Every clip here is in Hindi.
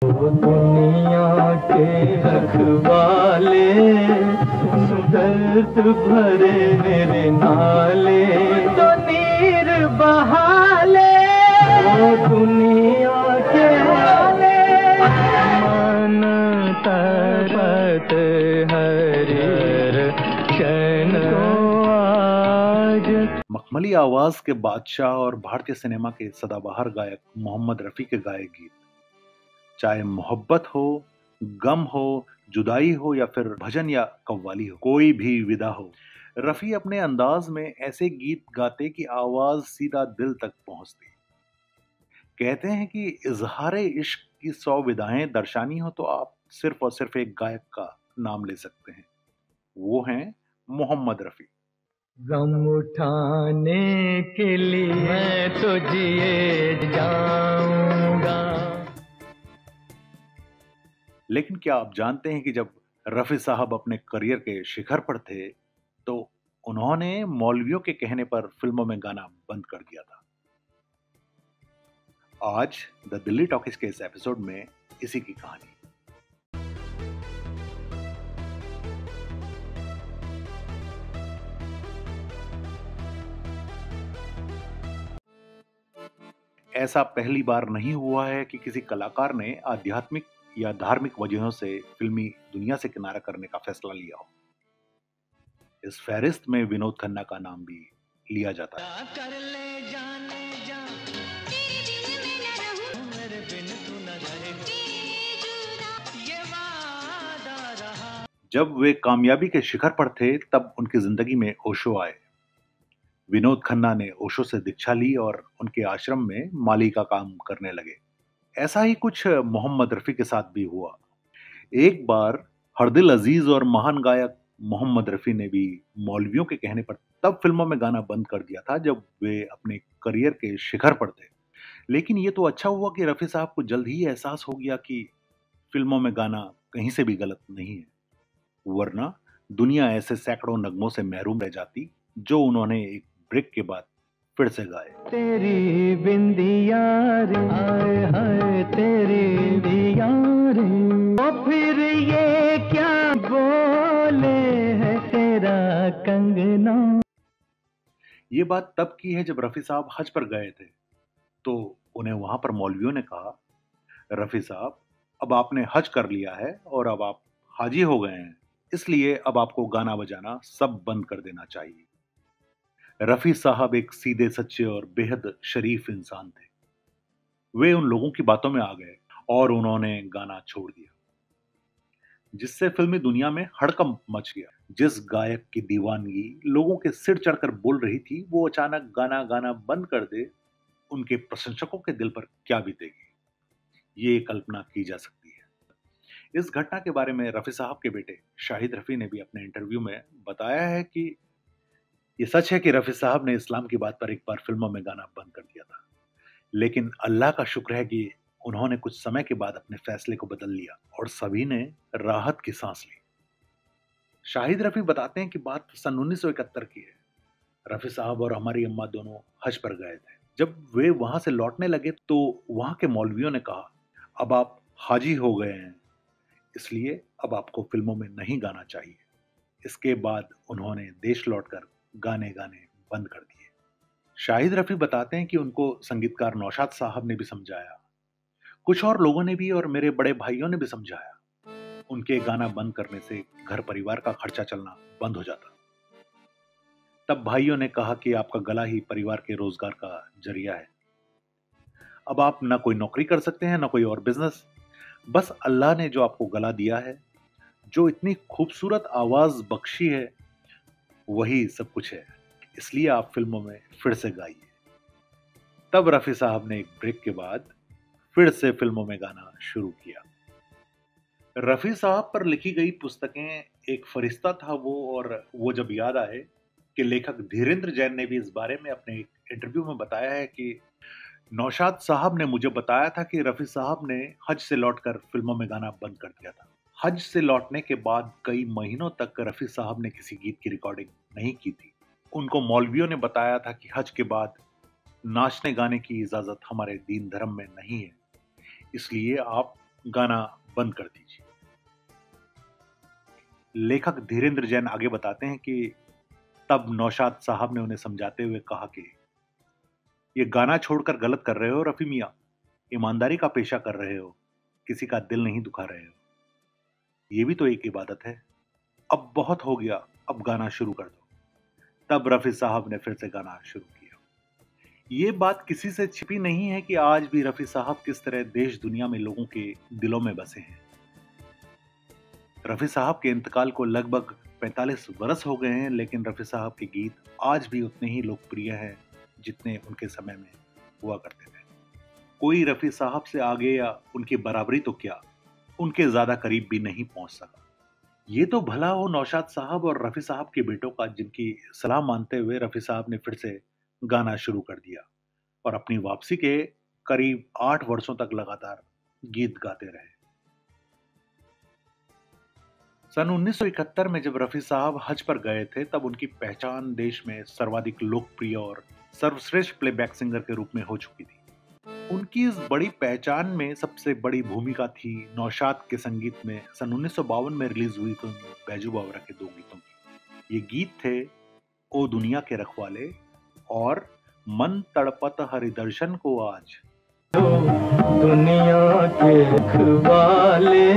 दुनिया के रखवाले, दर्द भरे मेरे नाले, तो नीर बहाले, ओ दुनिया के वाले, मन तरत हर क्षण को आज। मखमली आवाज के बादशाह और भारतीय सिनेमा के सदाबहार गायक मोहम्मद रफी के गाए गीत, चाहे मोहब्बत हो, गम हो, जुदाई हो या फिर भजन या कव्वाली हो, कोई भी विदा हो, रफी अपने अंदाज में ऐसे गीत गाते कि आवाज सीधा दिल तक पहुंचती। कहते हैं कि इजहार इश्क की 100 विदाएं दर्शानी हो तो आप सिर्फ और सिर्फ एक गायक का नाम ले सकते हैं, वो हैं मोहम्मद रफी। गम उठाने के लिए मैं तो जिए जाऊंगा। लेकिन क्या आप जानते हैं कि जब रफी साहब अपने करियर के शिखर पर थे तो उन्होंने मौलवियों के कहने पर फिल्मों में गाना बंद कर दिया था। आज द दिल्ली टॉकीज के इस एपिसोड में इसी की कहानी। ऐसा पहली बार नहीं हुआ है कि किसी कलाकार ने आध्यात्मिक या धार्मिक वजहों से फिल्मी दुनिया से किनारा करने का फैसला लिया हो। इस फहरिस्त में विनोद खन्ना का नाम भी लिया जाता है। जब वे कामयाबी के शिखर पर थे तब उनकी जिंदगी में ओशो आए। विनोद खन्ना ने ओशो से दीक्षा ली और उनके आश्रम में माली का काम करने लगे। ऐसा ही कुछ मोहम्मद रफी के साथ भी हुआ। एक बार हरदिल अजीज और महान गायक मोहम्मद रफी ने भी मौलवियों के कहने पर तब फिल्मों में गाना बंद कर दिया था जब वे अपने करियर के शिखर पर थे। लेकिन ये तो अच्छा हुआ कि रफी साहब को जल्द ही एहसास हो गया कि फिल्मों में गाना कहीं से भी गलत नहीं है, वरना दुनिया ऐसे सैकड़ों नगमों से महरूम रह जाती जो उन्होंने एक ब्रेक के बाद फिर से गाए। तेरी बिंदिया रे, हाय हाय तेरी बिंदिया रे, ओ फिर ये क्या बोले है तेरा कंगना। ये बात तब की है जब रफी साहब हज पर गए थे तो उन्हें वहां पर मौलवियों ने कहा, रफी साहब अब आपने हज कर लिया है और अब आप हाजी हो गए हैं, इसलिए अब आपको गाना बजाना सब बंद कर देना चाहिए। रफी साहब एक सीधे सच्चे और बेहद शरीफ इंसान थे। वे उन लोगों की बातों में आ गए और उन्होंने गाना छोड़ दिया, जिससे फिल्मी दुनिया में हड़कंप मच गया। जिस गायक की दीवानगी लोगों के सिर चढ़कर बोल रही थी वो अचानक गाना गाना बंद कर दे, उनके प्रशंसकों के दिल पर क्या बीतेगी ये कल्पना की जा सकती है। इस घटना के बारे में रफी साहब के बेटे शाहिद रफी ने भी अपने इंटरव्यू में बताया है कि ये सच है कि रफी साहब ने इस्लाम की बात पर एक बार फिल्मों में गाना बंद कर दिया था, लेकिन अल्लाह का शुक्र है कि उन्होंने कुछ समय के बाद अपने फैसले को बदल लिया और सभी ने राहत की सांस ली। शाहिद रफी बताते हैं कि बात सन 1971 की है। रफी साहब और हमारी अम्मा दोनों हज पर गए थे। जब वे वहां से लौटने लगे तो वहां के मौलवियों ने कहा, अब आप हाजी हो गए हैं, इसलिए अब आपको फिल्मों में नहीं गाना चाहिए। इसके बाद उन्होंने देश लौटकर गाने गाने बंद कर दिए। शाहिद रफी बताते हैं कि उनको संगीतकार नौशाद साहब ने भी समझाया, कुछ और लोगों ने भी और मेरे बड़े भाइयों ने भी समझाया। उनके गाना बंद करने से घर परिवार का खर्चा चलना बंद हो जाता। तब भाइयों ने कहा कि आपका गला ही परिवार के रोजगार का जरिया है। अब आप ना कोई नौकरी कर सकते हैं ना कोई और बिजनेस, बस अल्लाह ने जो आपको गला दिया है, जो इतनी खूबसूरत आवाज बख्शी है, वही सब कुछ है, इसलिए आप फिल्मों में फिर से गाइए। तब रफी साहब ने एक ब्रेक के बाद फिर से फिल्मों में गाना शुरू किया। रफी साहब पर लिखी गई पुस्तकें एक फरिश्ता था वो, और वो जब याद आए कि लेखक धीरेन्द्र जैन ने भी इस बारे में अपने एक इंटरव्यू में बताया है कि नौशाद साहब ने मुझे बताया था कि रफी साहब ने हज से लौटकर फिल्मों में गाना बंद कर दिया था। हज से लौटने के बाद कई महीनों तक रफी साहब ने किसी गीत की रिकॉर्डिंग नहीं की थी। उनको मौलवियों ने बताया था कि हज के बाद नाचने गाने की इजाजत हमारे दीन धर्म में नहीं है, इसलिए आप गाना बंद कर दीजिए। लेखक धीरेन्द्र जैन आगे बताते हैं कि तब नौशाद साहब ने उन्हें समझाते हुए कहा कि ये गाना छोड़कर गलत कर रहे हो रफी मियाँ, ईमानदारी का पेशा कर रहे हो, किसी का दिल नहीं दुखा रहे हो, ये भी तो एक इबादत है। अब बहुत हो गया, अब गाना शुरू कर दो। तब रफी साहब ने फिर से गाना शुरू किया। ये बात किसी से छिपी नहीं है कि आज भी रफी साहब किस तरह देश दुनिया में लोगों के दिलों में बसे हैं। रफी साहब के इंतकाल को लगभग 45 बरस हो गए हैं, लेकिन रफी साहब के गीत आज भी उतने ही लोकप्रिय हैं जितने उनके समय में हुआ करते थे। कोई रफी साहब से आगे या उनकी बराबरी तो क्या, उनके ज्यादा करीब भी नहीं पहुंच सका। ये तो भला हो नौशाद साहब और रफी साहब के बेटों का, जिनकी सलाह मानते हुए रफी साहब ने फिर से गाना शुरू कर दिया और अपनी वापसी के करीब 8 वर्षों तक लगातार गीत गाते रहे। सन 1971 में जब रफी साहब हज पर गए थे, तब उनकी पहचान देश में सर्वाधिक लोकप्रिय और सर्वश्रेष्ठ प्लेबैक सिंगर के रूप में हो चुकी थी। उनकी इस बड़ी पहचान में सबसे बड़ी भूमिका थी नौशाद के संगीत में सन 1952 में रिलीज हुई फिल्म बैजू बावरा के 2 गीतों की। ये गीत थे ओ दुनिया के रखवाले और मन तड़पत हरिदर्शन को आज। दुनिया के रखवाले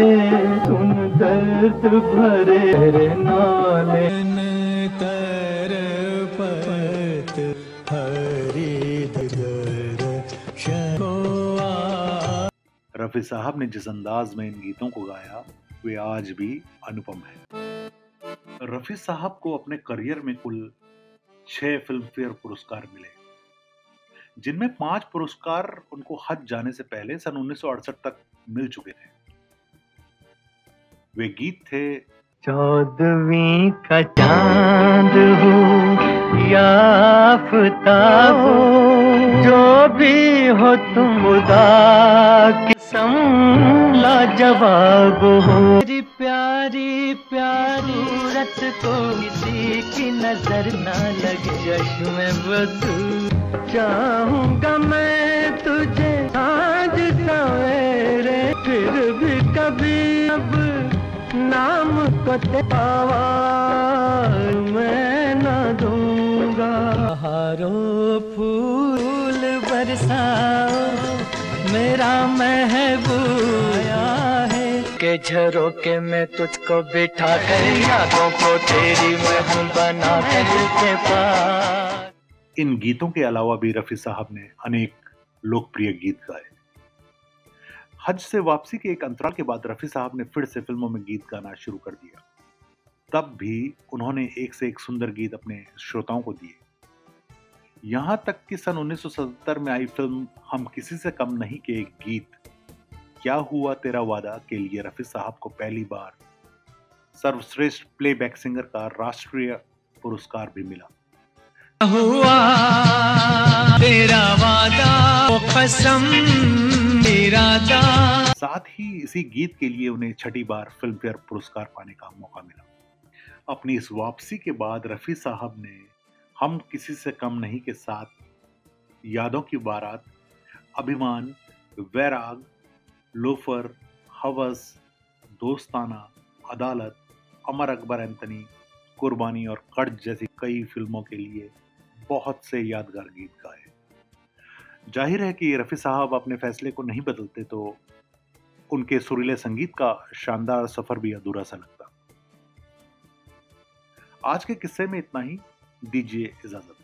सुन दर्द भरे नाले तरपत रफी साहब ने जिस अंदाज में इन गीतों को गाया वे आज भी अनुपम है। रफी साहब को अपने करियर में कुल 6 फिल्म फेयर पुरस्कार मिले, जिनमें 5 पुरस्कार उनको हज जाने से पहले सन 1968 तक मिल चुके थे। वे गीत थे 14वीं का चांद हो या आफताब हो, जो भी हो तुम खुदा की कसम लाजवाब हो। मेरी प्यारी प्यारी सूरत को किसी की नजर ना लगे, चश्मे बदू चाहूंगा मैं तुझे आज सवेरे, फिर भी कभी अब नाम को आवाज मैं न दूंगा। बहारों फूल बरसाओ मेरा महबूब आया है, के झरोके में तुझको बिठा कर यादों को तेरी महल बना कर के पास। इन गीतों के अलावा भी रफी साहब ने अनेक लोकप्रिय गीत गाए। हज से वापसी के एक अंतराल के बाद रफी साहब ने फिर से फिल्मों में गीत गाना शुरू कर दिया। तब भी उन्होंने एक से एक सुंदर गीत अपने श्रोताओं को दिए। यहां तक कि सन 1977 में आई फिल्म हम किसी से कम नहीं के एक गीत क्या हुआ तेरा वादा के लिए रफी साहब को पहली बार सर्वश्रेष्ठ प्लेबैक सिंगर का राष्ट्रीय पुरस्कार भी मिला। हुआ तेरा वादा कसम इरादा। साथ ही इसी गीत के लिए उन्हें 6ठी बार फिल्म फेयर पुरस्कार पाने का मौका मिला। अपनी इस वापसी के बाद रफी साहब ने हम किसी से कम नहीं के साथ यादों की बारात, अभिमान, वैराग, लोफर, हवस, दोस्ताना, अदालत, अमर अकबर एंथनी, कुर्बानी और कर्ज जैसी कई फिल्मों के लिए बहुत से यादगार गीत गाए। जाहिर है कि रफी साहब अपने फैसले को नहीं बदलते तो उनके सुरीले संगीत का शानदार सफर भी अधूरा सा लगता। आज के किस्से में इतना ही, दीजिए इजाजत।